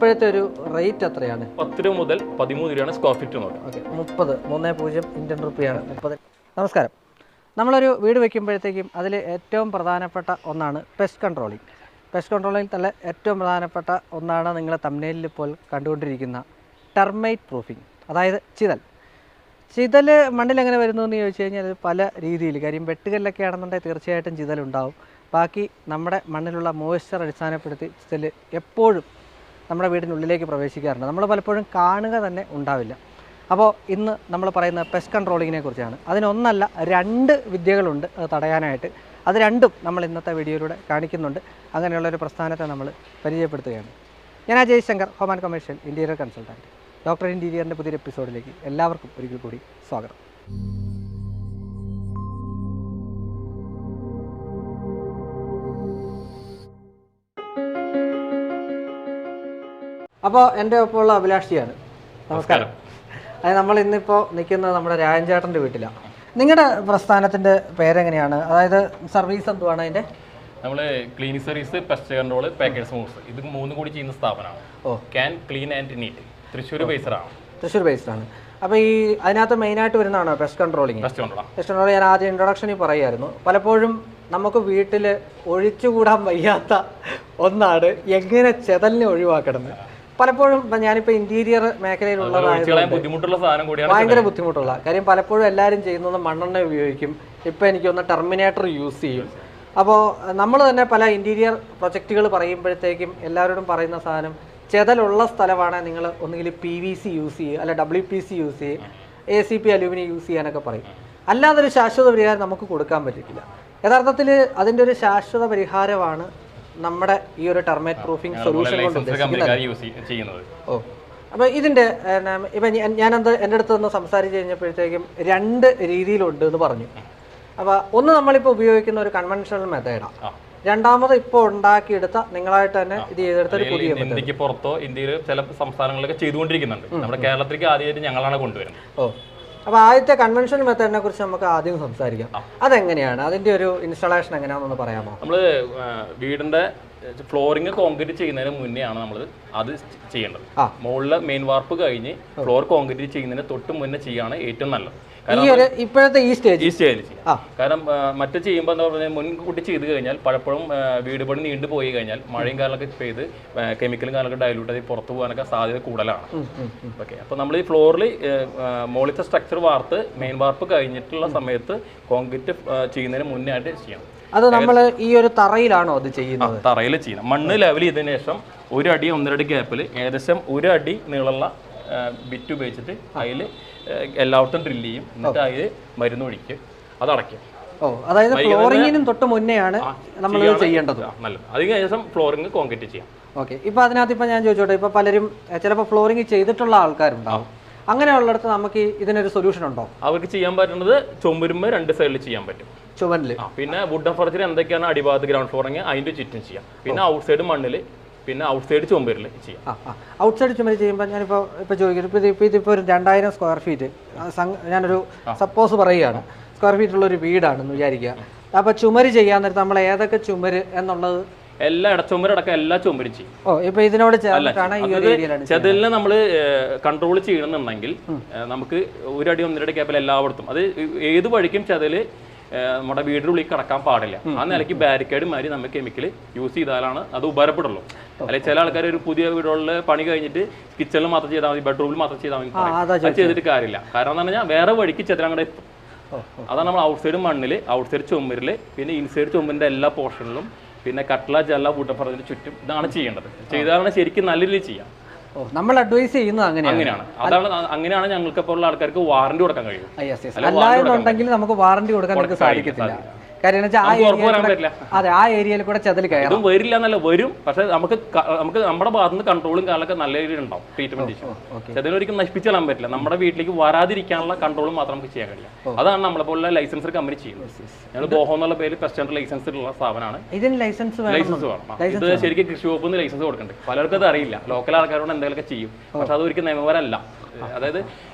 ഇപ്പോഴത്തെ ഒരു റേറ്റ് എത്രയാണ്? 10 രൂപ മുതൽ 13 രൂപയാണ് സ്ക്വയർ ഫീറ്റ് നോക്കാം. ഓക്കെ, 30 ഇന്ത്യൻ റുപ്പിയാണ് 30. നമസ്കാരം. നമ്മളൊരു വീട് വയ്ക്കുമ്പോഴത്തേക്കും അതിൽ ഏറ്റവും പ്രധാനപ്പെട്ട ഒന്നാണ് പെസ്റ്റ് കൺട്രോളിങ്. പെസ്റ്റ് കൺട്രോളിൽ തന്നെ ഏറ്റവും പ്രധാനപ്പെട്ട ഒന്നാണ് നിങ്ങളെ തംബ്നെയിലിൽ ഇപ്പോൾ കണ്ടുകൊണ്ടിരിക്കുന്ന ടെർമൈറ്റ് പ്രൂഫിങ്, അതായത് ചിതൽ മണ്ണിൽ എങ്ങനെ വരുന്നു എന്ന് ചോദിച്ചു കഴിഞ്ഞാൽ അത് പല രീതിയിൽ. കാര്യം വെട്ടുകല്ലൊക്കെ ആണെന്നുണ്ടെങ്കിൽ തീർച്ചയായിട്ടും ചിതലുണ്ടാവും. ബാക്കി നമ്മുടെ മണ്ണിലുള്ള മോയ്സ്ചർ അടിസ്ഥാനപ്പെടുത്തി ചിതൽ എപ്പോഴും നമ്മുടെ വീടിനുള്ളിലേക്ക് പ്രവേശിക്കാറുണ്ട്. നമ്മൾ പലപ്പോഴും കാണുക തന്നെ ഉണ്ടാവില്ല. അപ്പോൾ ഇന്ന് നമ്മൾ പറയുന്നത് പെസ്റ്റ് കൺട്രോളിങ്ങിനെ കുറിച്ചാണ്. അതിനൊന്നല്ല 2 വിദ്യകളുണ്ട് അത് തടയാനായിട്ട്. അത് രണ്ടും നമ്മൾ ഇന്നത്തെ വീഡിയോയിലൂടെ കാണിക്കുന്നുണ്ട്. അങ്ങനെയുള്ളൊരു പ്രസ്ഥാനത്തെ നമ്മൾ പരിചയപ്പെടുത്തുകയാണ്. ഞാൻ Ajay Shankar, home and commercial interior consultant. Doctor ഇൻറ്റീരിയറിൻ്റെ പുതിയൊരു എപ്പിസോഡിലേക്ക് എല്ലാവർക്കും ഒരിക്കൽ കൂടി സ്വാഗതം. അപ്പോൾ എൻ്റെ ഒപ്പമുള്ള അഭിലാഷിയാണ്. നമസ്കാരം. അത് നമ്മൾ ഇന്നിപ്പോൾ നിൽക്കുന്നത് നമ്മുടെ രാജൻചേട്ടൻ്റെ വീട്ടിലാണ്. നിങ്ങളുടെ പ്രസ്ഥാനത്തിൻ്റെ പേരെങ്ങനെയാണ്? അതായത് സർവീസ് എന്തുവാണ് അതിൻ്റെ? നമ്മൾ cleaning service, pest control, package smooth, ഇത് 3 കൂടി ചെയ്യുന്ന സ്ഥാപനമാണ്. Can clean and neat. Thrissur ബേസ്ഡാണ്. തൃശ്ശൂർ ബേസ്ഡാണ്. അപ്പോൾ ഈ അതിനകത്ത് മെയിനായിട്ട് വരുന്നതാണോ പെസ്റ്റ് കൺട്രോളിങ്? പെസ്റ്റ് കൺട്രോൾ ഞാൻ ആദ്യം ഇൻട്രൊഡക്ഷനിൽ പറയുമായിരുന്നു. പലപ്പോഴും നമുക്ക് വീട്ടിൽ ഒഴിച്ചുകൂടാൻ വയ്യാത്ത ഒന്നാണ് എങ്ങനെ ചെതലിനെ ഒഴിവാക്കണമെന്ന്. പലപ്പോഴും ഞാനിപ്പോൾ ഇൻറ്റീരിയർ മേഖലയിലുള്ളതായത് ഭയങ്കര ബുദ്ധിമുട്ടുള്ള കാര്യം. പലപ്പോഴും എല്ലാവരും ചെയ്യുന്നത് മണ്ണെണ്ണ ഉപയോഗിക്കും. ഇപ്പോൾ എനിക്കൊന്ന് ടെർമിനേറ്റർ യൂസ് ചെയ്യും. അപ്പോൾ നമ്മൾ തന്നെ പല ഇൻറ്റീരിയർ പ്രൊജക്റ്റുകൾ പറയുമ്പോഴത്തേക്കും എല്ലാവരോടും പറയുന്ന സാധനം, ചെതലുള്ള സ്ഥലമാണ് നിങ്ങൾ ഒന്നുകിൽ PVC യൂസ് ചെയ്യുക, അല്ല WPC യൂസ് ചെയ്യുക, ACP അലൂമിനിയം യൂസ് ചെയ്യാനൊക്കെ പറയും. അല്ലാതൊരു ശാശ്വത പരിഹാരം നമുക്ക് കൊടുക്കാൻ പറ്റില്ല. യഥാർത്ഥത്തിൽ അതിൻ്റെ ഒരു ശാശ്വത പരിഹാരമാണ് നമ്മുടെ ഈ ഒരു ടെർമൈറ്റ് പ്രൂഫിംഗ് സൊല്യൂഷൻ കൊണ്ട് ഉദ്ദേശിക്കുന്നത്. അപ്പോൾ ഇതിൻ്റെ ഇപ്പം ഞാനെന്ത് എൻ്റെ അടുത്ത് നിന്ന് സംസാരിച്ച് കഴിഞ്ഞപ്പോഴത്തേക്കും 2 രീതിയിലുണ്ട് എന്ന് പറഞ്ഞു. അപ്പോൾ ഒന്ന് നമ്മളിപ്പോൾ ഉപയോഗിക്കുന്ന ഒരു കൺവെൻഷണൽ മെത്തേഡാണ്. രണ്ടാമത് ഇപ്പോൾ ഉണ്ടാക്കിയെടുത്ത നിങ്ങളായിട്ട് തന്നെ ഇത് ചെയ്തെടുത്ത ഒരു പുതിയ ഇന്ത്യക്ക് പുറത്തോ ഇന്ത്യയിൽ ചില സംസ്ഥാനങ്ങളൊക്കെ ചെയ്തുകൊണ്ടിരിക്കുന്നുണ്ട്. നമ്മുടെ കേരളത്തിലേക്ക് ആദ്യമായിട്ട് ഞങ്ങളാണ് കൊണ്ടുവരുന്നത്. അപ്പോൾ ആദ്യത്തെ കൺവെൻഷണൽ മെത്തേഡിനെ കുറിച്ച് നമുക്ക് ആദ്യം സംസാരിക്കാം. അതെങ്ങനെയാണ്, അതിൻ്റെ ഒരു ഇൻസ്റ്റാളേഷൻ എങ്ങനെയാണെന്ന് പറയാമോ? നമ്മൾ വീടിൻ്റെ ഫ്ലോറിങ് കോൺക്രീറ്റ് ചെയ്യുന്നതിന് മുന്നെയാണ് നമ്മൾ അത് ചെയ്യേണ്ടത്. മുകളിലെ മെയിൻ വാർപ്പ് കഴിഞ്ഞ് ഫ്ലോർ കോൺക്രീറ്റ് ചെയ്യുന്നതിന് തൊട്ട് മുന്നേ ചെയ്യാണ് ഏറ്റവും നല്ലത്. ഇപ്പോഴത്തെ ഈ സ്റ്റേജിൽ ചെയ്യാം. കാരണം മറ്റു ചെയ്യുമ്പോൾ എന്താ പറഞ്ഞാൽ മുൻകൂട്ടി ചെയ്ത് കഴിഞ്ഞാൽ പലപ്പോഴും വീട് പണി നീണ്ടു പോയി കഴിഞ്ഞാൽ മഴയും കാലമൊക്കെ പെയ്ത് കെമിക്കലും കാലമൊക്കെ ഡയലൂട്ട് ആയി പുറത്തു പോകാനൊക്കെ സാധ്യത കൂടുതലാണ്. ഓക്കെ, അപ്പോൾ നമ്മൾ ഈ ഫ്ലോറിൽ മുകളിലത്തെ സ്ട്രക്ചർ വാർത്ത് മെയിൻ വാർപ്പ് കഴിഞ്ഞിട്ടുള്ള സമയത്ത് കോൺക്രീറ്റ് ചെയ്യുന്നതിന് മുന്നേ ആയിട്ട് ചെയ്യണം. അത് നമ്മൾ ഈ ഒരു തറയിലാണോ അത് ചെയ്യുന്നത്? തറയിൽ ചെയ്യണം. മണ്ണ് ലെവൽ ചെയ്തതിനു ശേഷം 1 അടി 1.5 അടി ഗ്യാപ്പിൽ ഏകദേശം 1 അടി നീളമുള്ള ബിറ്റ് ഉപയോഗിച്ചിട്ട് അതിൽ എല്ലായിടത്തും ഡ്രില്ല് ചെയ്യും. എന്നിട്ട് അതിൽ മരുന്ന് ഒഴിക്കും, അത് അടയ്ക്കും. അതായത് ഫ്ലോറിങ്ങിനും തൊട്ട് മുന്നെയാണ് നമ്മൾ ചെയ്യേണ്ടത്. നല്ലത്. അതിന് ശേഷം ഫ്ലോറിങ് കോൺക്രീറ്റ് ചെയ്യാം. ഓക്കെ, ഇപ്പോൾ അതിനകത്ത് ഇപ്പം ഞാൻ ചോദിച്ചോട്ടെ, ഇപ്പോൾ പലരും ചിലപ്പോൾ ഫ്ലോറിങ് ചെയ്തിട്ടുള്ള ആൾക്കാരുണ്ടാവും. അങ്ങനെയുള്ളിടത്ത് നമുക്ക് ഇതിനൊരു സൊല്യൂഷൻ ഉണ്ടോ? അവർക്ക് ചെയ്യാൻ പറ്റുന്നത് ചുമരുമ്പ് 2 സൈഡിൽ ചെയ്യാൻ പറ്റും. ചുമരിൽ പിന്നെ വുഡൻ ഫർണിച്ചർ എന്തൊക്കെയാണ് അടിഭാഗത്ത് ഗ്രൗണ്ട് ഫ്ലോറിങ് അതിൻ്റെ ചുറ്റും ചെയ്യാം. പിന്നെ ഔട്ട് സൈഡ് മണ്ണിൽ, പിന്നെ ഔട്ട് സൈഡ് ചുമരിൽ ചെയ്യാം. ഔട്ട് സൈഡ് ചുമര് ചെയ്യുമ്പോൾ ഞാനിപ്പോൾ ചോദിക്കുന്നത്, ഇതിപ്പോൾ ഒരു 2000 സ്ക്വയർ ഫീറ്റ് ഞാനൊരു സപ്പോസ് പറയുകയാണ്, സ്ക്വയർ ഫീറ്റ് ഉള്ള ഒരു വീടാണെന്ന് വിചാരിക്കുക. അപ്പോൾ ചുമര് ചെയ്യാൻ നേരത്ത് നമ്മൾ ഏതൊക്കെ ചുമര് എന്നുള്ളത് എല്ലാ ഇടച്ചുമരടക്കം എല്ലാ ചുമരും ചെയ്യും. ഇപ്പൊ ഇതിനോട് ചെതലിനെ നമ്മൾ കൺട്രോൾ ചെയ്യണമെന്നുണ്ടെങ്കിൽ നമുക്ക് 1 അടി 1.5 അടി ഗ്യാപ്പിൽ എല്ലായിടത്തും, അത് ഏത് വഴിക്കും ചെതല് നമ്മുടെ വീടിൻ്റെ ഉള്ളിൽ കടക്കാൻ പാടില്ല. ആ നിലയ്ക്ക് ബാരിക്കേഡ് മാതിരി നമ്മൾ കെമിക്കൽ യൂസ് ചെയ്താലാണ് അത് ഉപകാരപ്പെടുള്ളൂ. അല്ലെങ്കിൽ ചില ആൾക്കാർ ഒരു പുതിയ വീടുകളിൽ പണി കഴിഞ്ഞിട്ട് കിച്ചണിൽ മാത്രം ചെയ്താൽ മതി, ബെഡ്റൂമിൽ മാത്രം ചെയ്താൽ മതി, അത് ചെയ്തിട്ട് കാര്യമില്ല. കാരണം എന്ന് പറഞ്ഞാൽ വേറെ വഴിക്ക് ചെതൽ അങ്ങോട്ട് എത്തും. അതാണ് നമ്മൾ ഔട്ട് സൈഡ് മണ്ണിൽ, ഔട്ട് സൈഡ് ചുമരിൽ, പിന്നെ ഇൻസൈഡ് ചുമരിൻ്റെ എല്ലാ പോർഷനിലും, പിന്നെ കട്ട്ല ജല്ല വുഡൻ ചുറ്റും ഇതാണ് ചെയ്യേണ്ടത്. ചെയ്താലാണ് ശരിക്കും നല്ല രീതിയിൽ ചെയ്യാം. നമ്മൾ അഡ്വൈസ് ചെയ്യുന്നത് അങ്ങനെയാണ്. അങ്ങനെയാണ് ഞങ്ങൾക്ക് ഇപ്പോൾ ഉള്ള ആൾക്കാർക്ക് വാറണ്ടി കൊടുക്കാൻ കഴിയും. അല്ലാന്നുണ്ടെങ്കിൽ നമുക്ക് വാറണ്ടി കൊടുക്കാൻ നമുക്ക് സാധിക്കത്തില്ല. കാര്യം അതെ, ആ ഏരിയയിൽ കൂടെ ചെതൽ കയറും. വരില്ല എന്നല്ല, വരും. പക്ഷെ നമുക്ക് നമ്മുടെ ഭാഗത്ത് നിന്ന് കൺട്രോളും കാലൊക്കെ നല്ല രീതിയിൽ ഉണ്ടാവും. ട്രീറ്റ്മെന്റ് ചെതലൊരിക്കലും നശിപ്പിച്ചാൻ പറ്റില്ല. നമ്മുടെ വീട്ടിലേക്ക് വരാതിരിക്കാനുള്ള കൺട്രോളും മാത്രം നമുക്ക് ചെയ്യാൻ കഴിയില്ല. അതാണ് നമ്മളെപ്പോലുള്ള ലൈസൻസ് കമ്പനി ചെയ്യുന്നത്. ഞങ്ങൾ ബോഹോ എന്നുള്ള പേര് പെസ്റ്റ് ലൈസൻസ് ഉള്ള സ്ഥാപനമാണ്. ഇതിന് ലൈസൻസ് വേണം. ഇത് ശരിക്കും കൃഷി വകുപ്പിൽ നിന്ന് ലൈസൻസ് കൊടുക്കുന്നുണ്ട്. പലർക്കും അത് അറിയില്ല. ലോക്കൽ ആൾക്കാരോട് എന്തെങ്കിലുമൊക്കെ ചെയ്യും, പക്ഷെ അതൊരിക്കലും നിയമപരമല്ല. അതായത്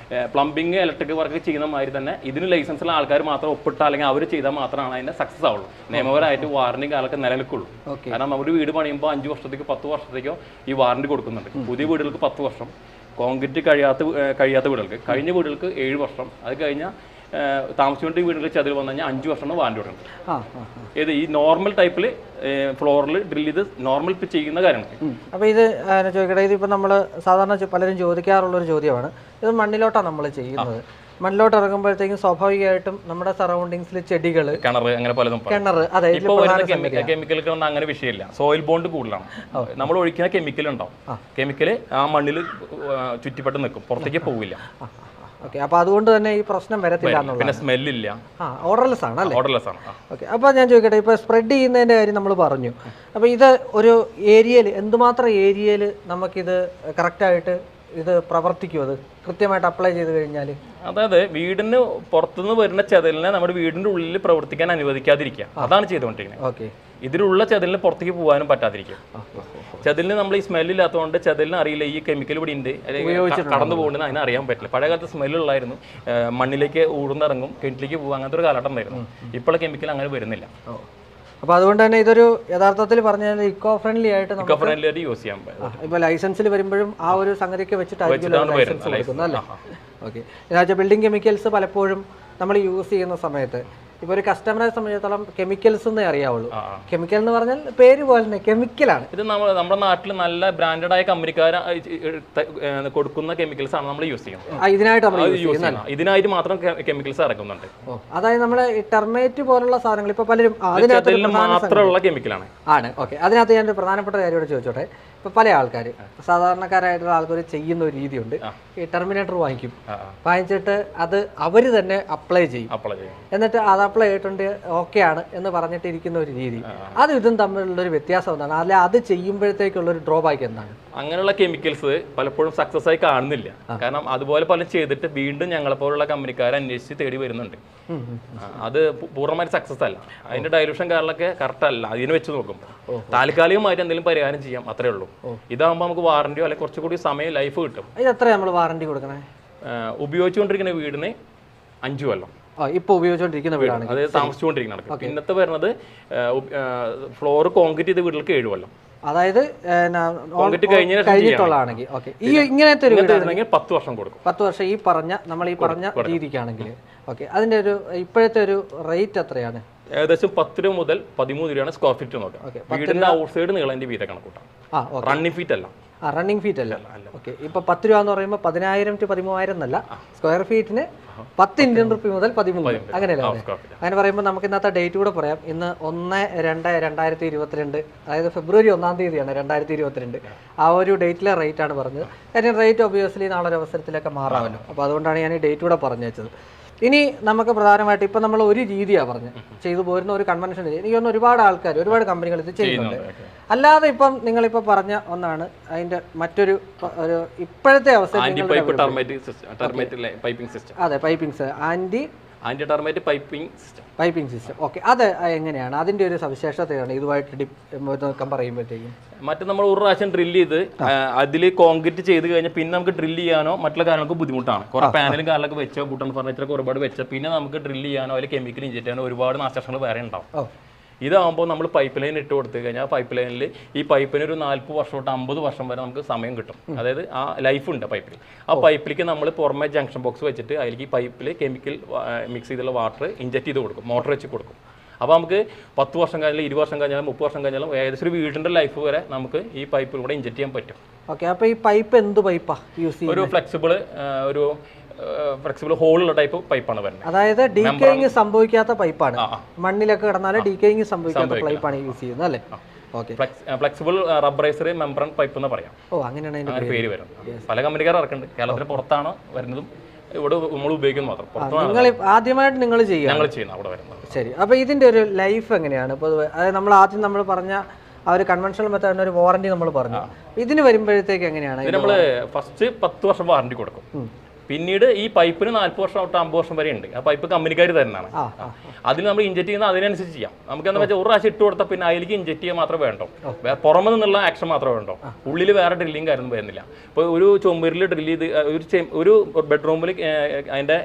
പ്ലംബിംഗ് ഇലക്ട്രിക് വർക്ക് ചെയ്യുന്ന മാതിരി തന്നെ ഇതിന് ലൈസൻസുള്ള ആൾക്കാർ മാത്രം ഒപ്പിട്ടാൽ അല്ലെങ്കിൽ അവർ ചെയ്താൽ മാത്രമാണ് അതിന്റെ സക്സസ് ആവുള്ളൂ. നിയമപരമായിട്ട് വാറണ്ടി കാലൊക്കെ നിലനിൽക്കുള്ളൂ. കാരണം ഒരു വീട് പണിയുമ്പോൾ 5 വർഷത്തേക്കോ 10 വർഷത്തേക്കോ ഈ വാറണ്ടി കൊടുക്കുന്നുണ്ട്. പുതിയ വീടുകൾക്ക് 10 വർഷം, കോൺക്രീറ്റ് കഴിയാത്ത വീടുകൾക്ക്, കഴിഞ്ഞ വീടുകൾക്ക് 7 വർഷം, അത് കഴിഞ്ഞാൽ താമസിച്ചുകൊണ്ട് ഈ വീടുകളിൽ ചതിൽ വന്നു കഴിഞ്ഞാൽ 5 വർഷം വാറണ്ടി കൊടുക്കുന്നത്. ഇത് ഈ നോർമൽ ടൈപ്പിൽ ഫ്ലോറിൽ ഡ്രിൽ ചെയ്ത് നോർമൽ ഇപ്പം ചെയ്യുന്ന കാര്യങ്ങൾ. അപ്പോൾ ഇത് ചോദിക്കട്ടെ, ഇതിപ്പോൾ നമ്മൾ സാധാരണ പലരും ചോദിക്കാറുള്ളൊരു ചോദ്യമാണ്, ഇത് മണ്ണിലോട്ടാണ് നമ്മൾ ചെയ്യുന്നത്. മണ്ണിലോട്ട് ഇറങ്ങുമ്പോഴത്തേക്കും സ്വാഭാവികമായിട്ടും നമ്മുടെ സറൗണ്ടിങ്സിൽ ചെടികൾ, കിണർ, അങ്ങനെ പലതും അതെ കെമിക്കലുകളൊന്നും അങ്ങനെ വിഷയമില്ല. സോയിൽ ബോണ്ട് കൂടുതലാണ്. നമ്മൾ ഒഴിക്കുന്ന കെമിക്കൽ ഉണ്ടാവും. കെമിക്കൽ ആ മണ്ണിൽ ചുറ്റിപ്പെട്ട് നിൽക്കും, പുറത്തേക്ക് പോവില്ല. ഓക്കെ, അപ്പോൾ അതുകൊണ്ട് തന്നെ ഈ പ്രശ്നം വരത്തില്ല. പിന്നെ സ്മെല്ലില്ല, ഓർഡർലെസ് ആണ് അല്ലേ? ഓർഡർലെസ് ആണ്. ഓക്കെ, അപ്പോൾ ഞാൻ ചോദിക്കട്ടെ, ഇപ്പോൾ സ്പ്രെഡ് ചെയ്യുന്നതിൻ്റെ കാര്യം നമ്മൾ പറഞ്ഞു. അപ്പോൾ ഇത് ഒരു ഏരിയയിൽ എന്തുമാത്രം ഏരിയയിൽ നമുക്കിത് കറക്റ്റായിട്ട് ഇത് പ്രവർത്തിക്കും, അത് കൃത്യമായിട്ട് അപ്ലൈ ചെയ്ത് കഴിഞ്ഞാൽ? അതായത് വീടിന് പുറത്തുനിന്ന് വരുന്ന ചെതലിനെ നമ്മുടെ വീടിന്റെ ഉള്ളിൽ പ്രവർത്തിക്കാൻ അനുവദിക്കാതിരിക്കുക, അതാണ് ചെയ്തുകൊണ്ടിരിക്കുന്നത്. ഓക്കെ, ഇതിലുള്ള ചെതലിന് പുറത്തേക്ക് പോകാനും പറ്റാതിരിക്കും. ചെതലിന് നമ്മൾ ഈ സ്മെല്ലില്ലാത്തതുകൊണ്ട് ചെതലിന് അറിയില്ല ഈ കെമിക്കൽ ഇവിടെ ഉണ്ട് കടന്നു പോകുന്നത്, അതിനെ അറിയാൻ പറ്റില്ല. പഴയ കാലത്ത് സ്മെല്ലുള്ളായിരുന്നു, മണ്ണിലേക്ക് ഊർന്നിറങ്ങും, കിണറ്റിലേക്ക് പോകും, അങ്ങനത്തെ ഒരു കാലഘട്ടം ഉണ്ടായിരുന്നു. ഇപ്പോൾ കെമിക്കൽ അങ്ങനെ വരുന്നില്ല. അപ്പോൾ അതുകൊണ്ട് തന്നെ ഇതൊരു യഥാർത്ഥത്തിൽ പറഞ്ഞാൽ ഇക്കോ ഫ്രണ്ട്ലി ആയിട്ട് യൂസ് ചെയ്യാൻ പറ്റും. ഇപ്പോൾ ലൈസൻസിൽ വരുമ്പോഴും ആ ഒരു സംഗതിയൊക്കെ വെച്ചിട്ടായിരിക്കും ലൈസൻസ് കൊടുക്കുന്നത് അല്ലേ? ഓക്കെ, എന്നുവെച്ചാൽ ബിൽഡിംഗ് കെമിക്കൽസ് പലപ്പോഴും നമ്മൾ യൂസ് ചെയ്യുന്ന സമയത്ത് ഇപ്പോൾ ഒരു കസ്റ്റമറെ സംബന്ധിച്ചിടത്തോളം കെമിക്കൽസ് എന്നേ അറിയാവുള്ളൂ. കെമിക്കൽ എന്ന് പറഞ്ഞാൽ പേര് പോലെ തന്നെ കെമിക്കലാണ്. ഇത് നമ്മുടെ നാട്ടിൽ നല്ല ബ്രാൻഡഡ് ആയ കമ്പനിക്കാർ കൊടുക്കുന്ന കെമിക്കൽസ് ആണ് നമ്മൾ യൂസ് ചെയ്യുന്നത്. ഇതിനായിട്ട് മാത്രം കെമിക്കൽസ് ഇറക്കുന്നുണ്ട്. അതായത് നമ്മുടെ ടെർമൈറ്റ് പോലുള്ള സാധനങ്ങൾ ഇപ്പോൾ പലരും മാത്രമുള്ള കെമിക്കലാണ്. ഓക്കെ, അതിനകത്ത് ഞാനൊരു പ്രധാനപ്പെട്ട കാര്യത്തോട് ചോദിച്ചോട്ടെ. ഇപ്പോൾ പല ആൾക്കാർ, സാധാരണക്കാരായിട്ടുള്ള ആൾക്കാർ ചെയ്യുന്ന ഒരു രീതിയുണ്ട്. ഈ ടെർമിനേറ്റർ വാങ്ങിച്ചിട്ട് അത് അവർ തന്നെ അപ്ലൈ ചെയ്യും. എന്നിട്ട് അത് അപ്ലൈ ചെയ്തിട്ടുണ്ട് ഓക്കെ ആണ് എന്ന് പറഞ്ഞിട്ട് ഇരിക്കുന്ന ഒരു രീതി, അത് ഇതും തമ്മിലുള്ളൊരു വ്യത്യാസം എന്താണ്? അല്ലെ അത് ചെയ്യുമ്പോഴത്തേക്കുള്ളൊരു ഡ്രോബാക്ക് എന്താണ്? അങ്ങനെയുള്ള കെമിക്കൽസ് പലപ്പോഴും സക്സസ് ആയി കാണുന്നില്ല. കാരണം അതുപോലെ പലരും ചെയ്തിട്ട് വീണ്ടും ഞങ്ങളെപ്പോലുള്ള കമ്പനിക്കാരെ അന്വേഷിച്ച് തേടി വരുന്നുണ്ട്. അത് പൂർണ്ണമായിട്ട് സക്സസ് അല്ല. അതിന്റെ ഡൈലൂഷൻ കാരണമൊക്കെ കറക്റ്റ് അല്ല. അതിന് വെച്ച് നോക്കുമ്പോൾ താൽക്കാലികമായിട്ട് എന്തെങ്കിലും പരിഹാരം ചെയ്യാം, അത്രേ ഉള്ളൂ. ഇതാകുമ്പോൾ നമുക്ക് വാറന്റിയോ അല്ലെങ്കിൽ കുറച്ചുകൂടി സമയം ലൈഫ് കിട്ടും. ഇത് എത്ര നമ്മൾ വാറന്റി കൊടുക്കണേ? ഉപയോഗിച്ചുകൊണ്ടിരിക്കുന്ന വീടിന് 5 കൊല്ലം. ഇപ്പോൾ ഉപയോഗിച്ചുകൊണ്ടിരിക്കുന്ന വീടാണ്, അത് താമസിച്ചുകൊണ്ടിരിക്കുന്നത്. ഇന്നത്തെ വരുന്നത് ഫ്ലോർ കോൺക്രീറ്റ് ചെയ്ത വീടുകൾക്ക് 7 കൊല്ലം. അതായത് കോൺക്രീറ്റ് കഴിഞ്ഞിട്ടുള്ളതാണെങ്കിൽ ഇങ്ങനത്തെ ഒരു വീടാണെങ്കിൽ 10 വർഷം കൊടുക്കും. 10 വർഷം ഈ പറഞ്ഞ രീതിക്കാണെങ്കിൽ. ഓക്കെ, അതിന്റെ ഒരു ഇപ്പോഴത്തെ ഒരു റേറ്റ് എത്രയാണ്? ഏകദേശം 10 രൂപ മുതൽ 13 രൂപയാണ് സ്ക്വയർ ഫീറ്റ് നോക്കാം. വീടിന്റെ ഔട്ട് സൈഡ് നീളന്റെ വീത കണക്കൂട്ടാം, റണ്ണിംഗ് ഫീറ്റ് അല്ല. റണ്ണിംഗ് ഫീറ്റ് അല്ല. ഓക്കെ, ഇപ്പൊ 10 രൂപ എന്ന് പറയുമ്പോൾ 10,000 to 13,000 എന്നല്ല, സ്ക്വയർ ഫീറ്റിന് 10 ഇന്ത്യൻ റുപ്പി മുതൽ 13 അങ്ങനെയല്ല. അങ്ങനെ പറയുമ്പോൾ നമുക്ക് ഇന്നത്തെ ഡേറ്റ് കൂടെ പറയാം. ഇന്ന് 1/2/2022, അതായത് ഫെബ്രുവരി 1-ാം തീയതിയാണ് 2022. ആ ഒരു ഡേറ്റിലെ റേറ്റ് ആണ് പറഞ്ഞത്. കാര്യം റേറ്റ് ഒബിയസ്ലി നാളെ ഒരു അവസരത്തിലൊക്കെ മാറാമല്ലോ. അപ്പോൾ അതുകൊണ്ടാണ് ഞാൻ ഈ ഡേറ്റ് കൂടെ പറഞ്ഞു വെച്ചത്. ഇനി നമുക്ക് പ്രധാനമായിട്ട് ഇപ്പം നമ്മൾ ഒരു രീതിയാണ് പറഞ്ഞത്, ചെയ്തു പോരുന്ന ഒരു കൺവെൻഷൻ. എനിക്ക് തോന്നുന്നു ഒരുപാട് കമ്പനികൾ ഇത് ചെയ്യുന്നുണ്ട്. അല്ലാതെ ഇപ്പം നിങ്ങളിപ്പോൾ പറഞ്ഞ ഒന്നാണ് അതിന്റെ മറ്റൊരു ഇപ്പോഴത്തെ അവസ്ഥ. അതെ, piping anti termite piping system. Okay, അത് എങ്ങനെയാണ്? അതിന്റെ ഒരു സവിശേഷതയാണ് ഇതുമായിട്ട് കമ്പയർ ചെയ്യുമ്പോഴത്തേക്കും. മറ്റേ നമ്മൾ ഒരു പ്രാവശ്യം ഡ്രില്ല് ചെയ്ത് അതിൽ കോൺക്രീറ്റ് ചെയ്ത് കഴിഞ്ഞാൽ പിന്നെ നമുക്ക് ഡ്രില്ല് ചെയ്യാനോ മറ്റുള്ള കാര്യങ്ങൾക്ക് ബുദ്ധിമുട്ടാണ്. കുറെ പാനലും കാര്യങ്ങളൊക്കെ വെച്ചോ ബുട്ടൺ ഫർണിച്ചറൊക്കെ ഒരുപാട് വെച്ചോ പിന്നെ നമുക്ക് ഡ്രില്ല് ചെയ്യാനോ അതിൽ കെമിക്കൽ ഇഞ്ചക്ട് ചെയ്യാനോ ഒരുപാട് നാശനഷ്ടങ്ങൾ വേറെ ഉണ്ടാവും. ഇതാകുമ്പോൾ നമ്മൾ പൈപ്പ് ലൈൻ ഇട്ട് കൊടുത്തു കഴിഞ്ഞാൽ പൈപ്പ് ലൈനിൽ ഈ പൈപ്പിന് ഒരു 40 വർഷം തൊട്ട് 50 വർഷം വരെ നമുക്ക് സമയം കിട്ടും. അതായത് ആ ലൈഫ് ഉണ്ട് പൈപ്പിൽ. ആ പൈപ്പിലേക്ക് നമ്മൾ പുറമെ ജംഗ്ഷൻ ബോക്സ് വെച്ചിട്ട് അതിലേക്ക് ഈ പൈപ്പിൽ കെമിക്കൽ മിക്സ് ചെയ്തുള്ള വാട്ടർ ഇഞ്ചക്ട് ചെയ്ത് കൊടുക്കും, മോട്ടർ വെച്ച് കൊടുക്കും. അപ്പോൾ നമുക്ക് 10 വർഷം കഴിഞ്ഞാലും 20 വർഷം കഴിഞ്ഞാലും 30 വർഷം കഴിഞ്ഞാലും ഏകദേശം ഒരു വീടിൻ്റെ ലൈഫ് വരെ നമുക്ക് ഈ പൈപ്പിലൂടെ ഇഞ്ചക്ട് ചെയ്യാൻ പറ്റും. ഓക്കെ, അപ്പോൾ ഈ പൈപ്പ് എന്ത് പൈപ്പാ യൂസ് ചെയ്യുന്നത്? ഒരു ഫ്ലെക്സിബിൾ ഹോളുള്ള ടൈപ്പ് പൈപ്പാണ് വരുന്നത്. അതായത് ഡീകേയിങ് സംഭവിക്കാത്ത പൈപ്പാണ്. മണ്ണിലൊക്കെ കിടന്നാൽ ഡീകേയിങ് സംഭവിക്കാത്ത പൈപ്പാണ് യൂസ് ചെയ്യുന്നത് അല്ലേ? ഫ്ലെക്സിബിൾ റബ്ബറൈസർ മെംബ്രൻ പൈപ്പ് എന്ന് പറയാം. അങ്ങനെയാണ് അതിന്റെ പേര് വരുന്നത്. പല കമ്പനിക്കാർ ഇറക്കുന്നുണ്ട്. കേരളത്തിന് പുറത്താണ് വരുന്നതും ഇവിടെ നമ്മൾ ഉപയോഗിക്കുന്നത് മാത്രം. ആദ്യമായിട്ട് നിങ്ങൾ ചെയ്യുന്നത് അവിടെ വരുന്നത്. ശരി, അപ്പോൾ ഇതിന്റെ ഒരു ലൈഫ് എങ്ങനെയാണ് പൊതുവെ? അതായത് നമ്മൾ പറഞ്ഞ ആ ഒരു കൺവെൻഷണൽ മെത്തേഡിന് ഒരു വാറന്റി നമ്മൾ പറഞ്ഞു. ഇതിന് വരുമ്പോഴത്തേക്ക് എങ്ങനെയാണ്? നമ്മൾ ഫസ്റ്റ് 10 വർഷം വാറന്റി കൊടുക്കും. പിന്നീട് ഈ പൈപ്പിന് 40 വർഷം തൊട്ട് 50 വർഷം വരെ ഉണ്ട്. ആ പൈപ്പ് കമ്പനിക്കാർ തരുന്നതാണ്. അതിൽ നമ്മൾ ഇഞ്ചക്ട് ചെയ്യുന്നത് അതിനനുസരിച്ച് ചെയ്യാം. നമുക്ക് എന്താ വെച്ചാൽ ഒരു പ്രാവശ്യം ഇട്ട് കൊടുത്താൽ പിന്നെ അതിലേക്ക് ഇഞ്ചക്ട് ചെയ്യാൻ മാത്രമേ വേണ്ടോ, പുറമെ നിന്നുള്ള ആക്ഷൻ മാത്രമേ വേണ്ടോ, ഉള്ളിൽ വേറെ ഡ്രില്ലിങ് കാര്യം വരുന്നില്ല. ഇപ്പോൾ ഒരു ചുമരിൽ ഡ്രില്ല് ചെയ്ത് ഒരു ബെഡ്റൂമിൽ അതിൻ്റെ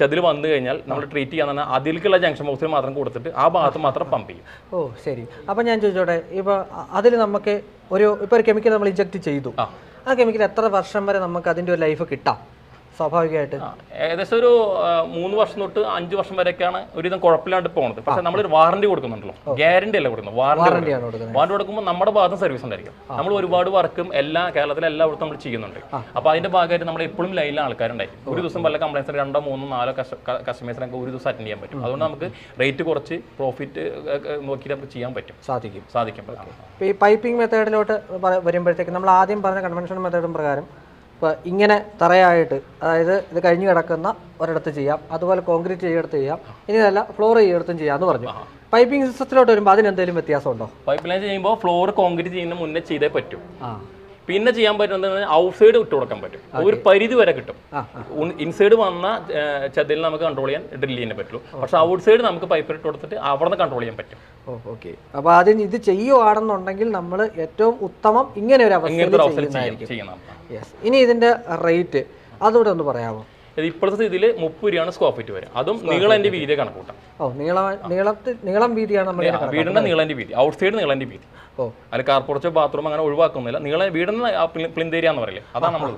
ചതിൽ വന്നു കഴിഞ്ഞാൽ നമ്മൾ ട്രീറ്റ് ചെയ്യാന്ന് പറഞ്ഞാൽ അതിലേക്കുള്ള ജംഗ്ഷൻ ബോക്സിൽ മാത്രം കൊടുത്തിട്ട് ആ ഭാഗത്ത് മാത്രം പമ്പ് ചെയ്യും. ഓ ശരി. അപ്പം ഞാൻ ചോദിച്ചോട്ടെ, ഇപ്പോൾ അതിൽ നമുക്ക് ഇപ്പോൾ ഒരു കെമിക്കൽ നമ്മൾ ഇഞ്ചക്ട് ചെയ്തു, ആ കെമിക്കൽ എത്ര വർഷം വരെ നമുക്ക് അതിൻ്റെ ഒരു ലൈഫ് കിട്ടാം സ്വാഭാവികമായിട്ട്? ഏകദേശം ഒരു 3 വർഷം തൊട്ട് 5 വർഷം വരെയൊക്കെയാണ് ഒരുവിധം കുഴപ്പമില്ലാണ്ട് പോകുന്നത്. പക്ഷേ നമ്മളൊരു വാറണ്ടി കൊടുക്കുന്നുണ്ടല്ലോ, ഗ്യാരണ്ടി അല്ല കൊടുക്കുന്നത്, വാറണ്ടി കൊടുക്കുമ്പോൾ നമ്മുടെ ഭാഗത്ത് സർവീസ് ഉണ്ടായിരിക്കും. നമ്മൾ ഒരുപാട് വർക്കും കേരളത്തിലെ എല്ലായിടത്തും നമ്മൾ ചെയ്യുന്നുണ്ട്. അപ്പോൾ അതിന്റെ ഭാഗമായിട്ട് നമ്മൾ എപ്പോഴും ലൈനിലെ ആൾക്കാരുണ്ടായിരിക്കും. ഒരു ദിവസം വല്ല കംപ്ലൈൻസ് 2, 3, 4 കസ്റ്റമേഴ്സിനൊക്കെ ഒരു ദിവസം അറ്റൻഡ് ചെയ്യാൻ പറ്റും. അതുകൊണ്ട് നമുക്ക് റേറ്റ് കുറച്ച് പ്രോഫിറ്റ് നോക്കിയിട്ട് നമുക്ക് ചെയ്യാൻ പറ്റും, സാധിക്കും. ഈ പൈപ്പിംഗ് മെത്തേഡിലോട്ട് വരുമ്പോഴത്തേക്ക് നമ്മൾ ആദ്യം പറഞ്ഞ കൺവെൻഷണൽ മെത്തേഡും പ്രകാരം ഇപ്പോൾ ഇങ്ങനെ തറയായിട്ട്, അതായത് ഇത് കഴിഞ്ഞ് കിടക്കുന്ന ഒരിടത്ത് ചെയ്യാം, അതുപോലെ കോൺക്രീറ്റ് ചെയ്യെടുത്ത് ചെയ്യാം, ഇനിയല്ല ഫ്ലോർ ചെയ്യെടുത്തും ചെയ്യാമെന്ന് പറഞ്ഞു. പൈപ്പിംഗ് സിസ്റ്റത്തിലോട്ട് വരുമ്പോൾ അതിനെന്തെങ്കിലും വ്യത്യാസമുണ്ടോ? പൈപ്പ് ലൈൻ ചെയ്യുമ്പോൾ ഫ്ലോർ കോൺക്രീറ്റ് ചെയ്യുന്ന മുന്നേ ചെയ്തേ പറ്റും. പിന്നെ ചെയ്യാൻ പറ്റുന്നത് ഔട്ട് സൈഡ് ഇട്ട് കൊടുക്കാൻ പറ്റും. ഒരു പരിധി വരെ കിട്ടും. ഇൻസൈഡ് വന്ന ചതിൽ നമുക്ക് കൺട്രോൾ ചെയ്യാൻ ഡ്രിൽ ചെയ്യാൻ പറ്റുള്ളൂ. പക്ഷെ ഔട്ട് സൈഡ് നമുക്ക് പൈപ്പ് ഇട്ട് കൊടുത്തിട്ട് അവിടെ നിന്ന് കൺട്രോൾ ചെയ്യാൻ പറ്റും. ഓക്കെ. അപ്പോൾ അതിന് ഇത് ചെയ്യുവാണെന്നുണ്ടെങ്കിൽ നമ്മൾ ഏറ്റവും ഉത്തമം ഇങ്ങനെ ഒരു അവസ്ഥ ചെയ്യണം. ഇനി ഇതിന്റെ റേറ്റ് അതുകൂടെ ഒന്ന് പറയാമോ? ഇപ്പോഴത്തെ സ്ഥിതിയിൽ 30 രൂപയാണ് Sqft വരെ. അതും നീളന്റെ വീതിയെ കണക്കൂട്ടാം. നീളം വീതിയാണ് വീടിന്റെ നീളന്റെ വീതി, ഔട്ട് സൈഡ് നീളന്റെ വീതി. അതിൽ കാർപോർച്ചോ ബാത്റൂം അങ്ങനെ ഒഴിവാക്കുന്നില്ല. വീടിന് പ്ലിന്ത് ഏരിയ എന്ന് പറയില്ലേ, അതാണ് നമ്മൾ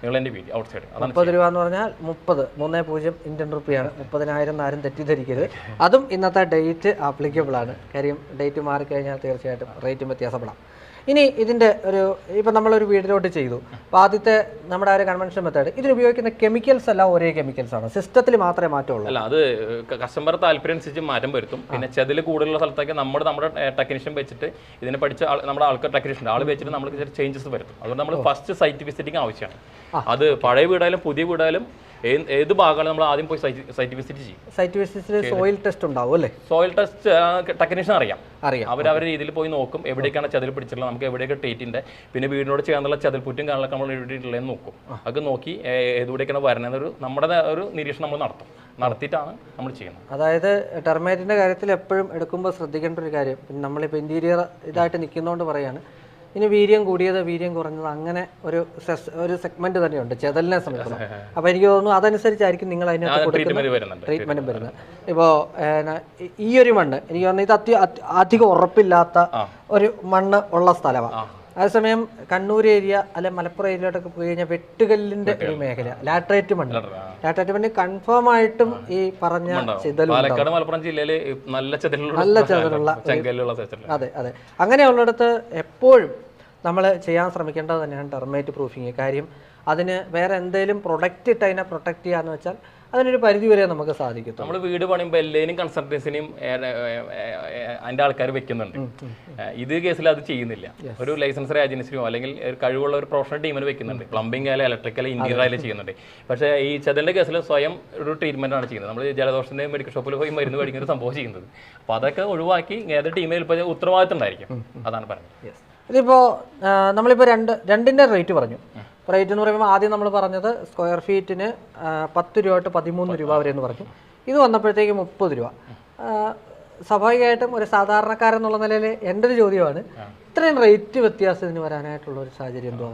നീളന്റെ വീതി, ഔട്ട് സൈഡ്. 30 രൂപ എന്ന് പറഞ്ഞാൽ 30 ഇന്ത്യൻ റുപ്പിയാണ്. 30,000 ആരും തെറ്റിദ്ധരിക്കരുത്. അതും ഇന്നത്തെ ഡേറ്റ് ആപ്ലിക്കബിൾ ആണ്. കാര്യം ഡേറ്റ് മാറിക്കഴിഞ്ഞാൽ തീർച്ചയായിട്ടും റേറ്റും വ്യത്യാസപ്പെടാം. ഇനി ഇതിൻ്റെ ഇപ്പം നമ്മളൊരു വീടിലോട്ട് ചെയ്തു. അപ്പോൾ ആദ്യത്തെ നമ്മുടെ ഒരു കൺവെൻഷൻ മെത്തേഡ്, ഇതിൽ ഉപയോഗിക്കുന്ന കെമിക്കൽസ് എല്ലാം ഒരേ കെമിക്കൽസ് ആണ്, സിസ്റ്റത്തിൽ മാത്രമേ മാറ്റമുള്ളൂ. അല്ല, അത് കസ്റ്റമർ താല്പര്യം അനുസരിച്ച് മാറ്റം വരുത്തും. പിന്നെ ചെതിൽ കൂടുതലുള്ള സ്ഥലത്തൊക്കെ നമ്മുടെ ടെക്നീഷ്യൻ വെച്ചിട്ട് ഇതിനെ പഠിച്ച നമ്മുടെ ആൾക്കാർ ടെക്നീഷ്യൻ ആൾ വെച്ചിട്ട് നമ്മൾ ചേഞ്ചസ് വരുത്തും. അതുകൊണ്ട് നമ്മൾ ഫസ്റ്റ് സൈറ്റ് വിസിറ്റിംഗ് ആവശ്യമാണ്. അത് പഴയ വീടായാലും പുതിയ വീടായാലും ഏത് ഭാഗമാണ് നമ്മൾ ആദ്യം പോയി സൈറ്റ് വിസിറ്റ് ചെയ്യും. സൈറ്റ് വിസിറ്റിൽ സോയിൽ ടെസ്റ്റ് ഉണ്ടാവും അല്ലേ? സോയിൽ ടെസ്റ്റ് ടെക്നീഷ്യൻ അറിയാം. അവരുടെ രീതിയിൽ പോയി നോക്കും എവിടേക്കാണ് ചതിൽ പിടിച്ചിട്ടുള്ളത്, നമുക്ക് എവിടെയൊക്കെ ട്രീറ്റിൻ്റെ, പിന്നെ വീടിനോട് ചേർന്നുള്ള ചതിൽപ്പുറ്റും കാര്യങ്ങളൊക്കെ നമ്മൾ എവിടെയുള്ളതെന്ന് നോക്കും. അതൊക്കെ നോക്കി ഏതുകൂടെയൊക്കെയാണ് വരുന്നത് നമ്മുടെ ഒരു നിരീക്ഷണം നമ്മൾ നടത്തിയിട്ടാണ് നമ്മൾ ചെയ്യുന്നത്. അതായത് ടെർമൈറ്റിൻ്റെ കാര്യത്തിൽ എപ്പോഴും എടുക്കുമ്പോൾ ശ്രദ്ധിക്കേണ്ട ഒരു കാര്യം, നമ്മളിപ്പോൾ ഇൻറ്റീരിയർ ഇതായിട്ട് നിൽക്കുന്നതുകൊണ്ട് പറയാണ്, ഇനി വീര്യം കൂടിയത് വീര്യം കുറഞ്ഞത് അങ്ങനെ ഒരു സെഗ്മെന്റ് തന്നെയുണ്ട് ചെതലിനെ സംബന്ധിച്ച്. അപ്പോൾ എനിക്ക് തോന്നുന്നു അതനുസരിച്ചായിരിക്കും നിങ്ങൾ അതിനകത്ത് കൊടുക്കുന്ന ട്രീറ്റ്മെന്റും വരുന്നത്. ഇപ്പോൾ ഈ ഒരു മണ്ണ് എനിക്ക് തോന്നുന്നു ഇത് അധികം ഉറപ്പില്ലാത്ത ഒരു മണ്ണ് ഉള്ള സ്ഥലമാണ്. അതേസമയം കണ്ണൂർ ഏരിയ അല്ലെ മലപ്പുറം ഏരിയയിലോട്ടൊക്കെ പോയി കഴിഞ്ഞാൽ വെട്ടുകല്ലിന്റെ ഒരു മേഖല, ലാറ്ററേറ്റ് മണ്ണ് കൺഫേം ആയിട്ടും ഈ പറഞ്ഞ മലപ്പുറം ജില്ലയിൽ നല്ല ചെതലുള്ള അതെ അതെ അങ്ങനെയുള്ളിടത്ത് എപ്പോഴും നമ്മൾ ചെയ്യാൻ ശ്രമിക്കേണ്ടത് തന്നെയാണ് ടെർമൈറ്റ് പ്രൂഫിങ്. കാര്യം അതിന് വേറെ എന്തെങ്കിലും പ്രൊഡക്റ്റ് ഇട്ട് അതിനെ പ്രൊട്ടക്ട് ചെയ്യാന്ന് വെച്ചാൽ അതിനൊരു പരിധി വരെ നമുക്ക് സാധിക്കും. നമ്മൾ വീട് പണിയുമ്പോൾ എല്ലാവരും കൺസൾട്ടൻസിനെയും അതിൻ്റെ ആൾക്കാർ വെക്കുന്നുണ്ട്. ഇത് കേസിൽ അത് ചെയ്യുന്നില്ല. ഒരു ലൈസൻസർ ഏജൻസിയോ അല്ലെങ്കിൽ കഴിവുള്ള ഒരു പ്രൊഫഷണൽ ടീമിന് വെക്കുന്നുണ്ട്. പ്ലംബിംഗ് ആയാലും ഇലക്ട്രിക്കൽ ഇന്റീരിയർ ആയാലും ചെയ്യുന്നുണ്ട്. പക്ഷേ ഈ ചെതലിൻ്റെ കേസിൽ സ്വയം ഒരു ട്രീറ്റ്മെന്റ് ആണ് ചെയ്യുന്നത്. നമ്മൾ ജലദോഷത്തിൻ്റെ മെഡിക്കൽ ഷോപ്പിൽ പോയി മരുന്ന് മേടിക്കുന്ന ഒരു സംഭവം ചെയ്യുന്നത്. അപ്പോൾ അതൊക്കെ ഒഴിവാക്കി ഏതൊരു ടീമിൽ ഇപ്പോൾ ഉത്തരവാദിത്തം ഉണ്ടായിരിക്കും. അതാണ് പറഞ്ഞത്. ഇതിപ്പോൾ നമ്മളിപ്പോൾ രണ്ടിൻ്റെ റേറ്റ് പറഞ്ഞു. റേറ്റ് എന്ന് പറയുമ്പോൾ ആദ്യം നമ്മൾ പറഞ്ഞത് സ്ക്വയർ ഫീറ്റിന് 10 രൂപ തൊട്ട് 13 രൂപ വരെ എന്ന് പറഞ്ഞു. ഇത് വന്നപ്പോഴത്തേക്ക് 30 രൂപ. സ്വാഭാവികമായിട്ടും ഒരു സാധാരണക്കാരെന്നുള്ള നിലയിൽ എൻ്റെ ഒരു ചോദ്യമാണ്, ഇത്രയും റേറ്റ് വ്യത്യാസത്തിന് വരാനായിട്ടുള്ള ഒരു സാഹചര്യം എന്തോ?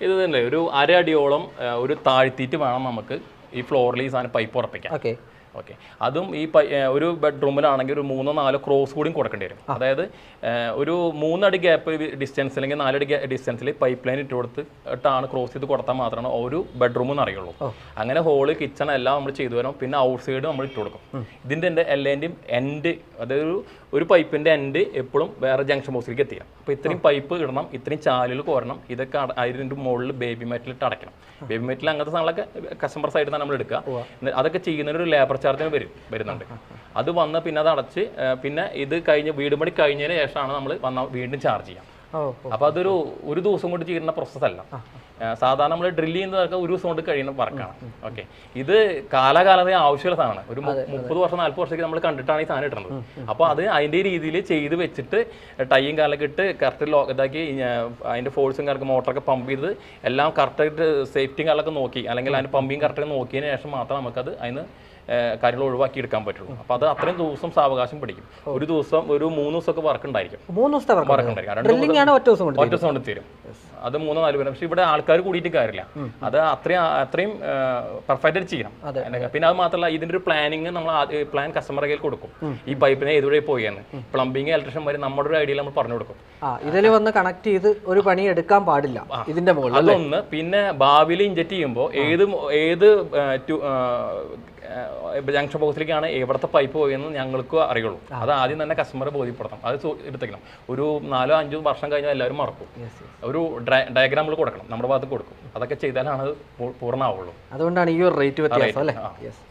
ഇത് തന്നെ ഒരു 1/2 അടിയോളം ഒരു താഴ്ത്തിയിട്ട് വേണം നമുക്ക് ഈ ഫ്ലോറിൽ ഈ സാധനം പൈപ്പ് ഉറപ്പിക്കാം. ഓക്കെ, അതും ഈ ഒരു ബെഡ്റൂമിലാണെങ്കിൽ ഒരു 3-4 ക്രോസ് കൂടിയും കൊടുക്കേണ്ടി വരും. അതായത് ഒരു 3 അടി ഗ്യാപ്പ് ഡിസ്റ്റൻസ് അല്ലെങ്കിൽ 4 അടി ഡിസ്റ്റൻസിൽ പൈപ്പ് ലൈൻ ഇട്ടാണ് ക്രോസ് ചെയ്ത് കൊടുത്താൽ മാത്രമാണ് ഒരു ബെഡ്റൂം എന്ന് അറിയുള്ളൂ. അങ്ങനെ ഹോള് കിച്ചൺ എല്ലാം നമ്മൾ ചെയ്തു വരും. പിന്നെ ഔട്ട് സൈഡ് നമ്മൾ ഇട്ട് കൊടുക്കും. ഇതിൻ്റെ എല്ലാൻ്റെയും എൻഡ്, അതായത് ഒരു പൈപ്പിൻ്റെ എൻഡ് എപ്പോഴും വേറെ ജംഗ്ഷൻ ബോക്സിലേക്ക് എത്തിക്കണം. അപ്പോൾ ഇത്രയും പൈപ്പ് ഇടണം, ഇത്രയും ചാലുകൾ കോരണം, ഇതൊക്കെ അതിൻ്റെ മുകളിൽ ബേബി മെറ്റലിട്ട് അടയ്ക്കണം. ബേബി മെറ്റൽ അങ്ങനത്തെ സാധനങ്ങളൊക്കെ കസ്റ്റമർ സൈഡിൽ നിന്ന് നമ്മൾ എടുക്കുക. അതൊക്കെ ചെയ്യുന്നതിനൊരു ലേബർ ചാർജിന് വരുന്നുണ്ട്. അത് വന്ന് പിന്നെ അത് അടച്ച് പിന്നെ ഇത് കഴിഞ്ഞ് വീട് പണി കഴിഞ്ഞതിന് ശേഷമാണ് നമ്മൾ വീണ്ടും ചാർജ് ചെയ്യാം. അപ്പോൾ അതൊരു ദിവസം കൊണ്ട് ചെയ്യുന്ന പ്രോസസ്സല്ല. സാധാരണ നമ്മൾ ഡ്രില്ല് ചെയ്യുന്നതൊക്കെ ഒരു ദിവസം കൊണ്ട് കഴിയുന്ന വർക്കാണ്. ഓക്കെ, ഇത് കാലാകാലത്തെ ആവശ്യമുള്ള സാധനമാണ്. ഒരു 30 വർഷം 40 വർഷത്തേക്ക് നമ്മൾ കണ്ടിട്ടാണ് ഈ സാധനം ഇടുന്നത്. അപ്പോൾ അത് അതിൻ്റെ രീതിയിൽ ചെയ്ത് വെച്ചിട്ട് ടൈയും കാലൊക്കെ ഇട്ട് കറക്റ്റ് ഇതാക്കി അതിൻ്റെ ഫോഴ്സും കറക്റ്റ് മോട്ടറൊക്കെ പമ്പ് ചെയ്ത് എല്ലാം കറക്റ്റായിട്ട് സേഫ്റ്റിയും കാലൊക്കെ നോക്കി, അല്ലെങ്കിൽ അതിൻ്റെ പമ്പിങ് കറക്റ്റായിട്ട് നോക്കിയതിന് ശേഷം മാത്രം നമുക്കത് അതിന് കാര്യങ്ങൾ ഒഴിവാക്കി എടുക്കാൻ പറ്റുള്ളൂ. അപ്പോൾ അത് അത്രയും ദിവസം സാവകാശം പിടിക്കും. ഒരു ദിവസം ഒരു 3 ദിവസമൊക്കെ വർക്ക് ഉണ്ടായിരിക്കും. 3 ദിവസത്തെ വർക്ക് ഉണ്ടായിരിക്കും. ഒറ്റ ദിവസം കൊണ്ട് തീരും. അത് 3-4 പേര്. പക്ഷെ ഇവിടെ ആൾക്കാർ കൂടിയിട്ട് കാര്യമില്ല. അത് അത്രയും പെർഫെക്റ്റ് ആയിട്ട് ചെയ്യണം. പിന്നെ അത് മാത്രമല്ല, ഇതിന്റെ ഒരു പ്ലാനിങ് നമ്മൾ പ്ലാൻ കസ്റ്റമറുടെ കയ്യിൽ കൊടുക്കും. ഈ പൈപ്പിനെ ഏതുവഴി പോയെന്ന് പ്ലംബിങ് ഇലക്ട്രീഷ്യൻ വരെ നമ്മുടെ ഒരു ഐഡിയ നമ്മൾ പറഞ്ഞു കൊടുക്കും. ഇതിൽ വന്ന് കണക്ട് ചെയ്ത് ഒരു പണി എടുക്കാൻ പാടില്ല ഇതിന്റെ മുകളിൽ. അതൊന്ന്. പിന്നെ ഭാവിയിൽ ഇഞ്ചക്ട് ചെയ്യുമ്പോൾ ഏത് ജംഗ്ഷൻ ബോക്സിലേക്കാണ് എവിടത്തെ പൈപ്പ് പോയെന്ന് ഞങ്ങൾക്ക് അറിയുള്ളൂ. അത് ആദ്യം തന്നെ കസ്റ്റമറെ ബോധ്യപ്പെടുത്തണം. അത് എടുത്തേക്കണം. ഒരു 4-5 വർഷം കഴിഞ്ഞാൽ എല്ലാവരും മറക്കും. ഒരു ഡയഗ്രാം നമ്മൾ കൊടുക്കണം, നമ്മുടെ ഭാഗത്ത് കൊടുക്കും. അതൊക്കെ ചെയ്താലാണ് അത് പൂർണ്ണമാവുള്ളൂ. അതുകൊണ്ടാണ് ഈ ഒരു റേറ്റ് വ്യത്യാസം അല്ലേ.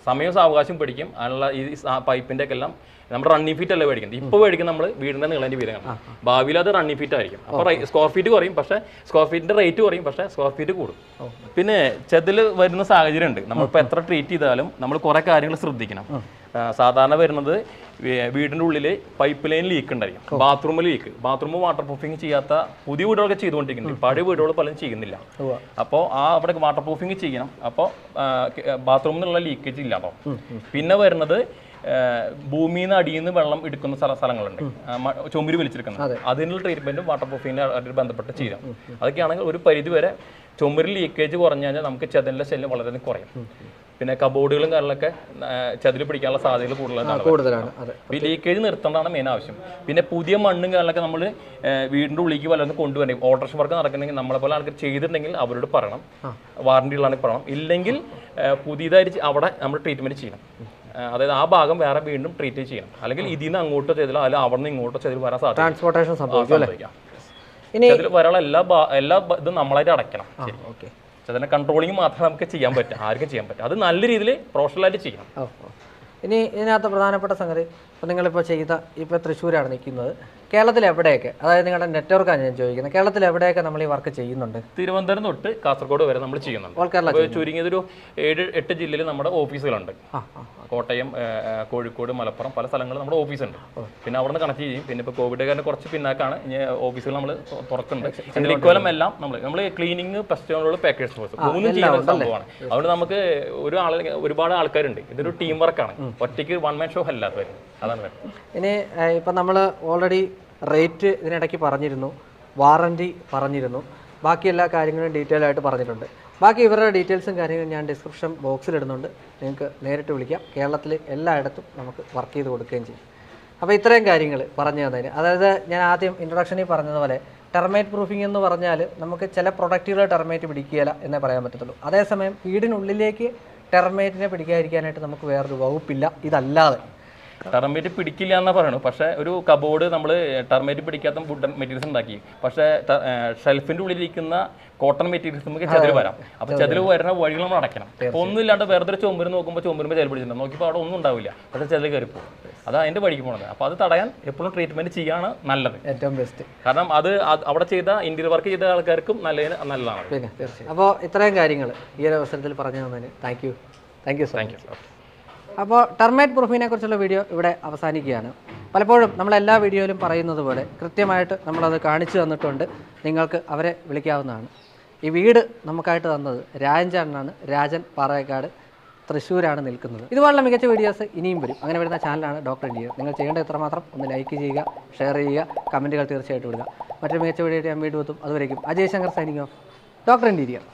സമയവും സാവകാശം പിടിക്കും. അതിനുള്ള ഈ പൈപ്പിന്റെ ഒക്കെ എല്ലാം നമ്മൾ റണ്ണിങ് ഫീറ്റ് അല്ല മേടിക്കുന്നത്. ഇപ്പോൾ മേടിക്കും നമ്മൾ വീടിന്റെ നീളന്റെ വീതമാണ്. ഭാവിയിൽ അത് റണ്ണിങ് ഫീറ്റ് ആയിരിക്കും. അപ്പോൾ സ്ക്വയർ ഫീറ്റ് കുറയും, പക്ഷേ സ്ക്വയർ ഫീറ്റിന്റെ റേറ്റ് കുറയും, പക്ഷേ സ്ക്വയർ ഫീറ്റ് കൂടും. പിന്നെ ചെതിൽ വരുന്ന സാഹചര്യം ഉണ്ട്. നമ്മളിപ്പോൾ എത്ര ട്രീറ്റ് ചെയ്താലും നമ്മൾ കുറേ കാര്യങ്ങൾ ശ്രദ്ധിക്കണം. സാധാരണ വരുന്നത് വീടിൻ്റെ ഉള്ളിൽ പൈപ്പ് ലൈൻ ലീക്ക് ഉണ്ടായിരിക്കും. ബാത്റൂമിൽ ലീക്ക്. ബാത്റൂം വാട്ടർ പ്രൂഫിങ് ചെയ്യാത്ത പുതിയ വീടുകളൊക്കെ ചെയ്തുകൊണ്ടിരിക്കുന്നുണ്ട്. പഴയ വീടുകൾ പലരും ചെയ്യുന്നില്ല. അപ്പോൾ അവിടെ വാട്ടർ പ്രൂഫിങ് ചെയ്യണം. അപ്പോൾ ബാത്റൂമിൽ നിന്നുള്ള ലീക്കേജ് ഇല്ലാതോ. പിന്നെ വരുന്നത് ഭൂമിയിൽ നിന്ന് അടിയിൽ നിന്ന് വെള്ളം എടുക്കുന്ന സ്ഥലങ്ങളുണ്ട്, ചുമര് വലിച്ചെടുക്കുന്നത്. അതിനുള്ള ട്രീറ്റ്മെന്റും വാട്ടർ പ്രൂഫിങ്ങിനായിട്ട് ബന്ധപ്പെട്ട് ചെയ്യാം. അതൊക്കെയാണെങ്കിൽ ഒരു പരിധി വരെ ചുമരിൽ ലീക്കേജ് കുറഞ്ഞു കഴിഞ്ഞാൽ നമുക്ക് ചെതലിന്റെ ശല്യം വളരെ കുറയും. പിന്നെ കബോർഡുകളും കാര്യങ്ങളൊക്കെ ചെതിൽ പിടിക്കാനുള്ള സാധ്യതകൾ കൂടുതലാണ്. ഈ ലീക്കേജ് നിർത്തേണ്ടതാണ് മെയിൻ ആവശ്യം. പിന്നെ പുതിയ മണ്ണും കാര്യങ്ങളൊക്കെ നമ്മൾ വീടിൻ്റെ ഉള്ളിലേക്ക് വല്ലതും കൊണ്ടുവരണം. ഓൾട്രേഷൻ വർക്ക് നടക്കണമെങ്കിൽ നമ്മളെ പോലെ ആൾക്കാർ ചെയ്തിട്ടുണ്ടെങ്കിൽ അവരോട് പറയണം, വാറണ്ടി ഉള്ളതാണെങ്കിൽ പറയണം. ഇല്ലെങ്കിൽ പുതിയതായിട്ട് അവിടെ നമ്മൾ ട്രീറ്റ്മെന്റ് ചെയ്യണം. അതായത് ആ ഭാഗം വേറെ വീണ്ടും ട്രീറ്റ് ചെയ്യണം. അല്ലെങ്കിൽ ഇതിൽ നിന്ന് അങ്ങോട്ടോ ചെയ്തില്ല, അല്ലെങ്കിൽ അവിടെ നിന്ന് ഇങ്ങോട്ടോ ചെയ്ത് വരാൻ സാധ്യത. ട്രാൻസ്പോർട്ടേഷൻ സംഭവിക്കാം. വരാനുള്ള എല്ലാ ഇതും നമ്മളായിട്ട് അടയ്ക്കണം. അതിനെ കൺട്രോളിങ് മാത്രമേ നമുക്ക് ചെയ്യാൻ പറ്റും, ആർക്കും ചെയ്യാൻ പറ്റും. അത് നല്ല രീതിയിൽ പ്രൊഫഷണലായിട്ട് ചെയ്യണം. ഇനി ഇതിനകത്ത് പ്രധാനപ്പെട്ട സംഗതി, ഇപ്പോൾ നിങ്ങളിപ്പോൾ ഇപ്പോൾ തൃശ്ശൂരാണ് നിൽക്കുന്നത്. കേരളത്തിൽ എവിടെയൊക്കെ, അതായത് നിങ്ങളുടെ നെറ്റ്വർക്കാണ് ഞാൻ ചോദിക്കുന്നത്, കേരളത്തിൽ എവിടെയൊക്കെ നമ്മൾ ഈ വർക്ക് ചെയ്യുന്നുണ്ട്? തിരുവനന്തപുരം തൊട്ട് കാസർഗോഡ് വരെ നമ്മൾ ചെയ്യുന്നുണ്ട്. ചുരുങ്ങിയതൊരു 7-8 ജില്ലയിൽ നമ്മുടെ ഓഫീസുകളുണ്ട്. കോട്ടയം, കോഴിക്കോട്, മലപ്പുറം പല സ്ഥലങ്ങളിൽ നമ്മുടെ ഓഫീസുണ്ട്. പിന്നെ അവിടെ നിന്ന് കണക്ട് ചെയ്യും. പിന്നെ ഇപ്പോൾ കോവിഡ് കാരണം കുറച്ച് പിന്നാക്കാണ് ഓഫീസുകൾ നമ്മൾ തുറക്കുന്നുണ്ട്. അതിൻ്റെ ഇക്വലം എല്ലാം നമ്മൾ ക്ലീനിങ്, പെസ്റ്റ് പാക്കേജ് ഫോഴ്സ് 3 ചെയ്യുന്ന സംഭവമാണ്. അതുകൊണ്ട് നമുക്ക് ഒരുപാട് ആൾക്കാരുണ്ട്. ഇതൊരു ടീം വർക്കാണ്. ഒറ്റയ്ക്ക് വൺ മാൻ ഷോ അല്ലാത്ത വരും. അതാണ്. ഇനി ഇപ്പം നമ്മൾ ഓൾറെഡി റേറ്റ് ഇതിനിടയ്ക്ക് പറഞ്ഞിരുന്നു, വാറണ്ടി പറഞ്ഞിരുന്നു, ബാക്കി എല്ലാ കാര്യങ്ങളും ഡീറ്റെയിൽ ആയിട്ട് പറഞ്ഞിട്ടുണ്ട്. ബാക്കി ഇവരുടെ ഡീറ്റെയിൽസും കാര്യങ്ങളും ഞാൻ ഡിസ്ക്രിപ്ഷൻ ബോക്സിൽ ഇടുന്നുണ്ട്. നിങ്ങൾക്ക് നേരിട്ട് വിളിക്കാം. കേരളത്തിൽ എല്ലായിടത്തും നമുക്ക് വർക്ക് ചെയ്ത് കൊടുക്കുകയും ചെയ്യും. അപ്പോൾ ഇത്രയും കാര്യങ്ങൾ പറഞ്ഞു തന്നതിന്, അതായത് ഞാൻ ആദ്യം ഇൻട്രൊഡക്ഷനിൽ പറഞ്ഞതുപോലെ ടെർമൈറ്റ് പ്രൂഫിംഗ് എന്ന് പറഞ്ഞാൽ നമുക്ക് ചില പ്രൊഡക്റ്റുകൾ ടെർമൈറ്റ് പിടിക്കുകയില്ല എന്നേ പറയാൻ പറ്റത്തുള്ളൂ. അതേസമയം വീടിനുള്ളിലേക്ക് ടെർമൈറ്റിനെ പിടിക്കാതിരിക്കാനായിട്ട് നമുക്ക് വേറൊരു വകുപ്പില്ല ഇതല്ലാതെ. ടെർമൈറ്റ് പിടിക്കില്ല എന്നാ പറയണു. പക്ഷേ ഒരു കബോർഡ് നമ്മൾ ടെർമൈറ്റ് പിടിക്കാത്ത വുഡൻ മെറ്റീരിയൽസ് ഉണ്ടാക്കി. പക്ഷേ ഷെൽഫിന്റെ ഉള്ളിലിരിക്കുന്ന കോട്ടൺ മെറ്റീരിയൽസ് നമുക്ക് ചെതിൽ വരാം. അപ്പോൾ ചെതിൽ വരുന്ന വഴികൾ നമ്മൾ അടയ്ക്കണം. അപ്പോൾ ഒന്നും ഇല്ലാണ്ട് വെറുതെ ചുമര് നോക്കുമ്പോൾ ചുമരുമ്പോൾ ചെതിൽ പിടിച്ചിട്ടുണ്ട്. നോക്കിയപ്പോൾ അവിടെ ഒന്നും ഉണ്ടാവില്ല, പക്ഷേ ചെതിൽ കയറിപ്പോകും. അത് അതിന്റെ വഴിക്ക് പോകുന്നത്. അപ്പോൾ അത് തടയാൻ എപ്പോഴും ട്രീറ്റ്മെന്റ് ചെയ്യാണ് നല്ലത്, ഏറ്റവും ബെസ്റ്റ്. കാരണം അത് അവിടെ ചെയ്ത ഇന്റീരിയർ വർക്ക് ചെയ്ത ആൾക്കാർക്കും നല്ലതാണ്. പിന്നെ തീർച്ചയായും. അപ്പോൾ ഇത്രയും കാര്യങ്ങൾ ഈ ഒരു അവസരത്തിൽ പറഞ്ഞു തന്നതിന് താങ്ക് യു സോ മച്ച്. അപ്പോൾ ടെർമൈറ്റ് പ്രൂഫിങ്ങിനെ കുറിച്ചുള്ള വീഡിയോ ഇവിടെ അവസാനിക്കുകയാണ്. പലപ്പോഴും നമ്മളെല്ലാ വീഡിയോയിലും പറയുന്നത് പോലെ കൃത്യമായിട്ട് നമ്മളത് കാണിച്ചു തന്നിട്ടുണ്ട്. നിങ്ങൾക്ക് അവരെ വിളിക്കാവുന്നതാണ്. ഈ വീട് നമുക്കായിട്ട് തന്നത് രാജൻ ചേട്ടനാണ്. രാജൻ പാറേക്കാട്, തൃശ്ശൂരാണ് നിൽക്കുന്നത്. ഇതുപോലുള്ള മികച്ച വീഡിയോസ് ഇനിയും വരും. അങ്ങനെ വരുന്ന ചാനലാണ് ഡോക്ടർ ഇന്റീരിയർ. നിങ്ങൾ ചെയ്യേണ്ട എത്രമാത്രം ഒന്ന് ലൈക്ക് ചെയ്യുക, ഷെയർ ചെയ്യുക, കമൻറ്റുകൾ തീർച്ചയായിട്ടും ഇടുക. മറ്റൊരു മികച്ച വീഡിയോ ഞാൻ വീണ്ടും എത്തും. അതുവരേക്കും Ajay Shankar signing off, doctor interior.